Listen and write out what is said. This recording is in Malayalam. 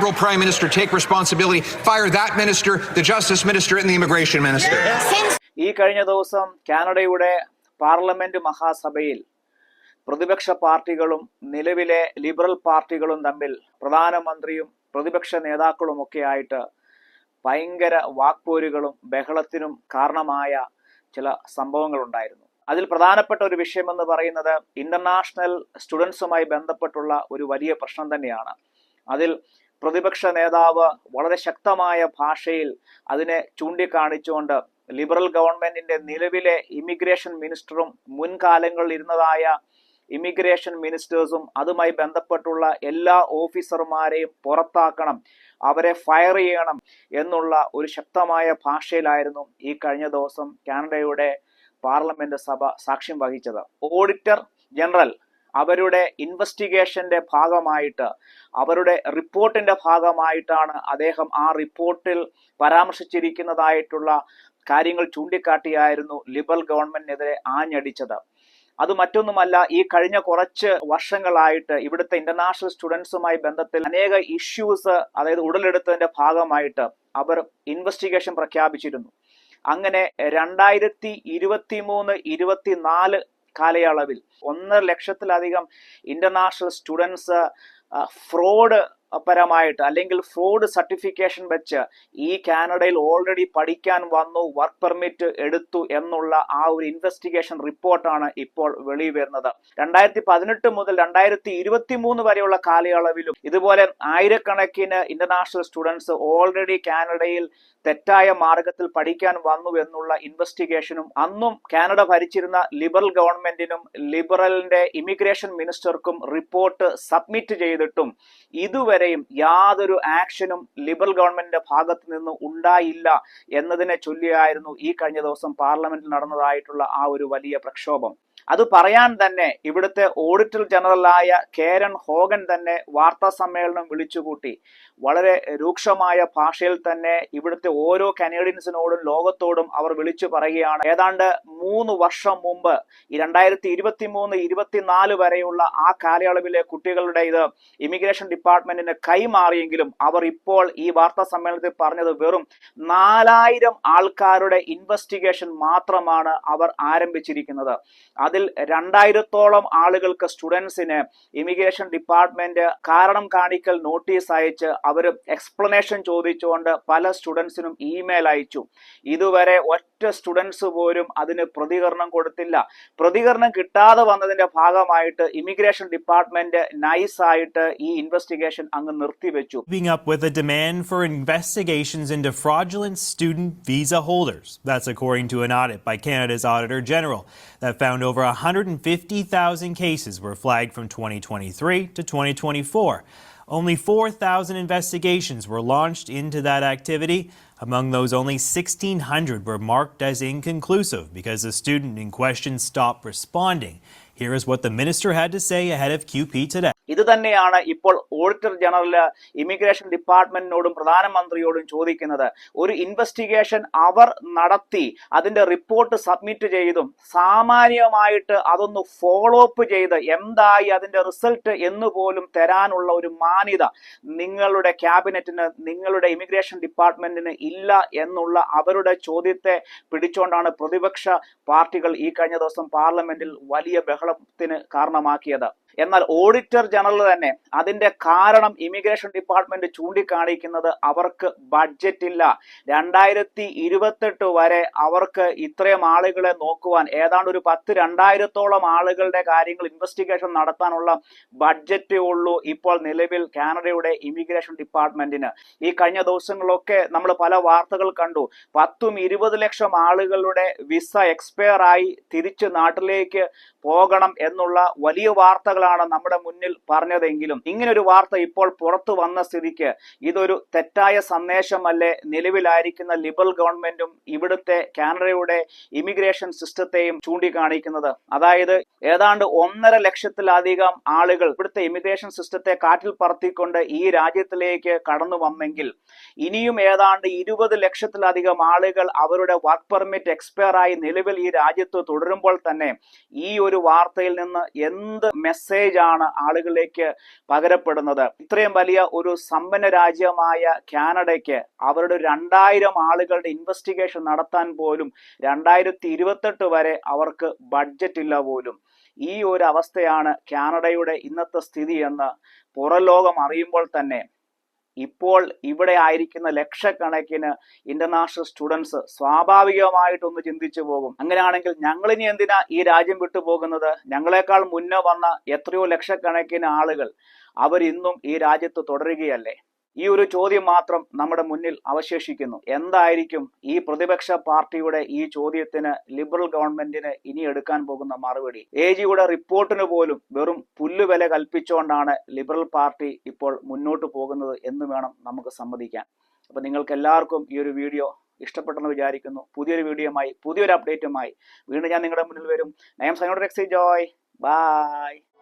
Liberal Prime Minister take responsibility, fire that minister, the Justice Minister and the Immigration Minister. ഈ കഴിഞ്ഞ ദിവസം കാനഡയുടെ പാർലമെന്റ് മഹാസഭയിൽ പ്രതിപക്ഷ പാർട്ടികളും നിലവിലെ ലിബറൽ പാർട്ടികളും തമ്മിൽ പ്രധാനമന്ത്രിയും പ്രതിപക്ഷ നേതാക്കളും ഒക്കെ ആയിട്ട് ഭയങ്കര വാക്പോരുകളും ബഹളത്തിനും കാരണമായ ചില സംഭവങ്ങൾ ഉണ്ടായിരുന്നു. അതിൽ പ്രധാനപ്പെട്ട ഒരു വിഷയമെന്ന് പറയുന്നത് ഇന്റർനാഷണൽ സ്റ്റുഡൻസുമായി ബന്ധപ്പെട്ടുള്ള ഒരു വലിയ പ്രശ്നം തന്നെയാണ്. അതിൽ പ്രതിപക്ഷ നേതാവ് വളരെ ശക്തമായ ഭാഷയിൽ അതിനെ ചൂണ്ടിക്കാണിച്ചുകൊണ്ട് ലിബറൽ ഗവൺമെന്റിന്റെ നിലവിലെ ഇമിഗ്രേഷൻ മിനിസ്റ്ററും മുൻകാലങ്ങളിൽ ഇരുന്നതായ ഇമിഗ്രേഷൻ മിനിസ്റ്റേഴ്സും അതുമായി ബന്ധപ്പെട്ടുള്ള എല്ലാ ഓഫീസർമാരെയും പുറത്താക്കണം, അവരെ ഫയർ ചെയ്യണം എന്നുള്ള ഒരു ശക്തമായ ഭാഷയിലായിരുന്നു ഈ കഴിഞ്ഞ ദിവസം കാനഡയുടെ പാർലമെന്റ് സഭ സാക്ഷ്യം വഹിച്ചത്. ഓഡിറ്റർ ജനറൽ അവരുടെ ഇൻവെസ്റ്റിഗേഷന്റെ ഭാഗമായിട്ട്, അവരുടെ റിപ്പോർട്ടിന്റെ ഭാഗമായിട്ടാണ് അദ്ദേഹം ആ റിപ്പോർട്ടിൽ പരാമർശിച്ചിരിക്കുന്നതായിട്ടുള്ള കാര്യങ്ങൾ ചൂണ്ടിക്കാട്ടിയായിരുന്നു ലിബറൽ ഗവൺമെന്റിനെതിരെ ആഞ്ഞടിച്ചത്. അത് മറ്റൊന്നുമല്ല, ഈ കഴിഞ്ഞ കുറച്ച് വർഷങ്ങളായിട്ട് ഇവിടുത്തെ ഇന്റർനാഷണൽ സ്റ്റുഡൻസുമായി ബന്ധത്തിൽ അനേക ഇഷ്യൂസ് അതായത് ഉടലെടുത്തതിന്റെ ഭാഗമായിട്ട് അവർ ഇൻവെസ്റ്റിഗേഷൻ പ്രഖ്യാപിച്ചിരുന്നു. അങ്ങനെ 2023-24 കാലയളവിൽ 1.5 ലക്ഷത്തിലധികം ഇന്റർനാഷണൽ സ്റ്റുഡൻസ് ഫ്രോഡ് പരമായിട്ട് അല്ലെങ്കിൽ ഫ്രോഡ് സർട്ടിഫിക്കേഷൻ വെച്ച് ഈ കാനഡയിൽ ഓൾറെഡി പഠിക്കാൻ വന്നു, വർക്ക് പെർമിറ്റ് എടുത്തു എന്നുള്ള ആ ഒരു ഇൻവെസ്റ്റിഗേഷൻ റിപ്പോർട്ടാണ് ഇപ്പോൾ വെളി വരുന്നത്. 2018 മുതൽ 2023 വരെയുള്ള കാലയളവിലും ഇതുപോലെ ആയിരക്കണക്കിന് ഇന്റർനാഷണൽ സ്റ്റുഡൻസ് ഓൾറെഡി കാനഡയിൽ തെറ്റായ മാർഗത്തിൽ പഠിക്കാൻ വന്നു എന്നുള്ള ഇൻവെസ്റ്റിഗേഷനും അന്നും കാനഡ ഭരിച്ചിരുന്ന ലിബറൽ ഗവൺമെന്റിനും ലിബറലിന്റെ ഇമിഗ്രേഷൻ മിനിസ്റ്റർക്കും റിപ്പോർട്ട് സബ്മിറ്റ് ചെയ്തിട്ടും ഇതുവരെയും യാതൊരു ആക്ഷനും ലിബറൽ ഗവൺമെന്റിന്റെ ഭാഗത്ത് നിന്ന് ഉണ്ടായില്ല എന്നതിനെ ചൊല്ലിയായിരുന്നു ഈ കഴിഞ്ഞ ദിവസം പാർലമെന്റിൽ നടന്നതായിട്ടുള്ള ആ ഒരു വലിയ പ്രക്ഷോഭം. അത് പറയാൻ തന്നെ ഇവിടുത്തെ ഓഡിറ്റർ ജനറലായ കേരൻ ഹോഗൻ തന്നെ വാർത്താ സമ്മേളനം വിളിച്ചുകൂട്ടി വളരെ രൂക്ഷമായ ഭാഷയിൽ തന്നെ ഇവിടുത്തെ ഓരോ കനേഡിയൻസിനോടും ലോകത്തോടും അവർ വിളിച്ചു പറയുകയാണ്. ഏതാണ്ട് 3 വർഷം മുമ്പ് ഈ 2023-24 വരെയുള്ള ആ കാലയളവിലെ കുട്ടികളുടെ ഇത് ഇമിഗ്രേഷൻ ഡിപ്പാർട്ട്മെന്റിന് കൈമാറിയെങ്കിലും അവർ ഇപ്പോൾ ഈ വാർത്താ സമ്മേളനത്തിൽ പറഞ്ഞത് വെറും 4000 ആൾക്കാരുടെ ഇൻവെസ്റ്റിഗേഷൻ മാത്രമാണ് അവർ ആരംഭിച്ചിരിക്കുന്നത്. അതിൽ 2000-ഓളം ആളുകൾക്ക് സ്റ്റുഡൻസിന് ഇമിഗ്രേഷൻ ഡിപ്പാർട്ട്മെന്റ് കാരണം കാണിക്കൽ നോട്ടീസ് അയച്ച് അവർ എക്സ്പ്ലനേഷൻ ചോദിച്ചുകൊണ്ട് പല സ്റ്റുഡൻസിനും ഇമെയിൽ അയച്ചു. ഇതുവരെ ഒറ്റ സ്റ്റുഡൻസ് പോലും അതിന് പ്രതികരണം കൊടുത്തില്ല. പ്രതികരണം കിട്ടാതെ വന്നതിന്റെ ഭാഗമായിട്ട് ഇമിഗ്രേഷൻ ഡിപ്പാർട്ട്മെന്റ് നൈസായിട്ട് ഈ ഇൻവെസ്റ്റിഗേഷൻ അങ്ങ് നിർത്തിവെച്ചു. Up with a demand for investigations into fraudulent student visa holders. That's according to an audit by Canada's Auditor General that found over 150,000 cases were flagged from 2023 to 2024. Only 4,000 investigations were launched into that activity. Among those, only 1,600 were marked as inconclusive because the student in question stopped responding. Here is what the minister had to say ahead of QP today. ഇത് തന്നെയാണ് ഇപ്പോൾ ഓഡിറ്റർ ജനറൽ ഇമിഗ്രേഷൻ ഡിപ്പാർട്ട്മെന്റിനോടും പ്രധാനമന്ത്രിയോടും ചോദിക്കുന്നത്. ഒരു ഇൻവെസ്റ്റിഗേഷൻ അവർ നടത്തി അതിന്റെ റിപ്പോർട്ട് സബ്മിറ്റ് ചെയ്തും സാമാന്യമായിട്ട് അതൊന്ന് ഫോളോ അപ്പ് ചെയ്ത് എന്തായി അതിന്റെ റിസൾട്ട് എന്ന് പോലും തരാനുള്ള ഒരു മാന്യത നിങ്ങളുടെ ക്യാബിനറ്റിന്, നിങ്ങളുടെ ഇമിഗ്രേഷൻ ഡിപ്പാർട്ട്മെന്റിന് ഇല്ല എന്നുള്ള അവരുടെ ചോദ്യത്തെ പിടിച്ചുകൊണ്ടാണ് പ്രതിപക്ഷ പാർട്ടികൾ ഈ കഴിഞ്ഞ ദിവസം പാർലമെന്റിൽ വലിയ ബഹളത്തിന് കാരണമാക്കിയത്. എന്നാൽ ഓഡിറ്റർ ജനറൽ തന്നെ അതിന്റെ കാരണം ഇമിഗ്രേഷൻ ഡിപ്പാർട്ട്മെന്റ് ചൂണ്ടിക്കാണിക്കുന്നത് അവർക്ക് ബഡ്ജറ്റ് ഇല്ല. 2028 വരെ അവർക്ക് ഇത്രയും ആളുകളെ നോക്കുവാൻ ഏതാണ്ട് ഒരു 2,000-ഓളം ആളുകളുടെ കാര്യങ്ങൾ ഇൻവെസ്റ്റിഗേഷൻ നടത്താനുള്ള ബഡ്ജറ്റേ ഉള്ളൂ ഇപ്പോൾ നിലവിൽ കാനഡയുടെ ഇമിഗ്രേഷൻ ഡിപ്പാർട്ട്മെന്റിന്. ഈ കഴിഞ്ഞ ദിവസങ്ങളിലൊക്കെ നമ്മൾ പല വാർത്തകൾ കണ്ടു. 10-20 ലക്ഷം ആളുകളുടെ വിസ എക്സ്പയർ ആയി തിരിച്ച് നാട്ടിലേക്ക് പോകണം എന്നുള്ള വലിയ വാർത്തകളാണ് നമ്മുടെ മുന്നിൽ പറഞ്ഞതെങ്കിലും ഇങ്ങനൊരു വാർത്ത ഇപ്പോൾ പുറത്തു വന്ന സ്ഥിതിക്ക് ഇതൊരു തെറ്റായ സന്ദേശമല്ലേ നിലവിലായിരിക്കുന്ന ലിബറൽ ഗവൺമെന്റും ഇവിടുത്തെ കാനഡയുടെ ഇമിഗ്രേഷൻ സിസ്റ്റത്തെയും ചൂണ്ടിക്കാണിക്കുന്നത്? അതായത് ഏതാണ്ട് 1.5 ലക്ഷത്തിലധികം ആളുകൾ ഇവിടുത്തെ ഇമിഗ്രേഷൻ സിസ്റ്റത്തെ കാറ്റിൽ പറത്തിക്കൊണ്ട് ഈ രാജ്യത്തിലേക്ക് കടന്നു വന്നെങ്കിൽ ഇനിയും ഏതാണ്ട് 20 ലക്ഷത്തിലധികം ആളുകൾ അവരുടെ വർക്ക് പെർമിറ്റ് എക്സ്പയർ ആയി നിലവിൽ ഈ രാജ്യത്ത് തുടരുമ്പോൾ തന്നെ ഈ ഒരു വാർത്തയിൽ നിന്ന് എന്ത് മെസ്സേജ് മെസ്സേജ് ആണ് ആളുകളിലേക്ക് പകരപ്പെടുന്നത്. ഇത്രയും വലിയ ഒരു സമ്പന്ന രാജ്യമായ കാനഡയ്ക്ക് അവരുടെ 2000 ആളുകളുടെ ഇൻവെസ്റ്റിഗേഷൻ നടത്താൻ പോലും 2028 വരെ അവർക്ക് ബഡ്ജറ്റ് ഇല്ല പോലും. ഈ ഒരു അവസ്ഥയാണ് കാനഡയുടെ ഇന്നത്തെ സ്ഥിതി എന്ന് പുറം ലോകം അറിയുമ്പോൾ തന്നെ ഇപ്പോൾ ഇവിടെ ആയിരിക്കുന്ന ലക്ഷക്കണക്കിന് ഇന്റർനാഷണൽ സ്റ്റുഡൻസ് സ്വാഭാവികമായിട്ടൊന്ന് ചിന്തിച്ചു പോകും, അങ്ങനെയാണെങ്കിൽ ഞങ്ങളിനി എന്തിനാ ഈ രാജ്യം വിട്ടു പോകുന്നത്? ഞങ്ങളെക്കാൾ മുന്നേ വന്ന എത്രയോ ലക്ഷക്കണക്കിന് ആളുകൾ അവരിന്നും ഈ രാജ്യത്ത് തുടരുകയല്ലേ? ഈ ഒരു ചോദ്യം മാത്രം നമ്മുടെ മുന്നിൽ അവശേഷിക്കുന്നു. എന്തായിരിക്കും ഈ പ്രതിപക്ഷ പാർട്ടിയുടെ ഈ ചോദ്യത്തിന് ലിബറൽ ഗവൺമെന്റിന് ഇനി എടുക്കാൻ പോകുന്ന മറുപടി? AGയുടെ റിപ്പോർട്ടിന് പോലും വെറും പുല്ലുവില കൽപ്പിച്ചുകൊണ്ടാണ് ലിബറൽ പാർട്ടി ഇപ്പോൾ മുന്നോട്ട് പോകുന്നത് എന്ന് വേണം നമുക്ക് സമ്മതിക്കാൻ. അപ്പൊ നിങ്ങൾക്ക് എല്ലാവർക്കും ഈ ഒരു വീഡിയോ ഇഷ്ടപ്പെട്ടെന്ന് വിചാരിക്കുന്നു. പുതിയൊരു വീഡിയോയുമായി പുതിയൊരു അപ്ഡേറ്റുമായി വീണ്ടും ഞാൻ നിങ്ങളുടെ മുന്നിൽ വരും. I am Sanoda Rexy Joy. Bye.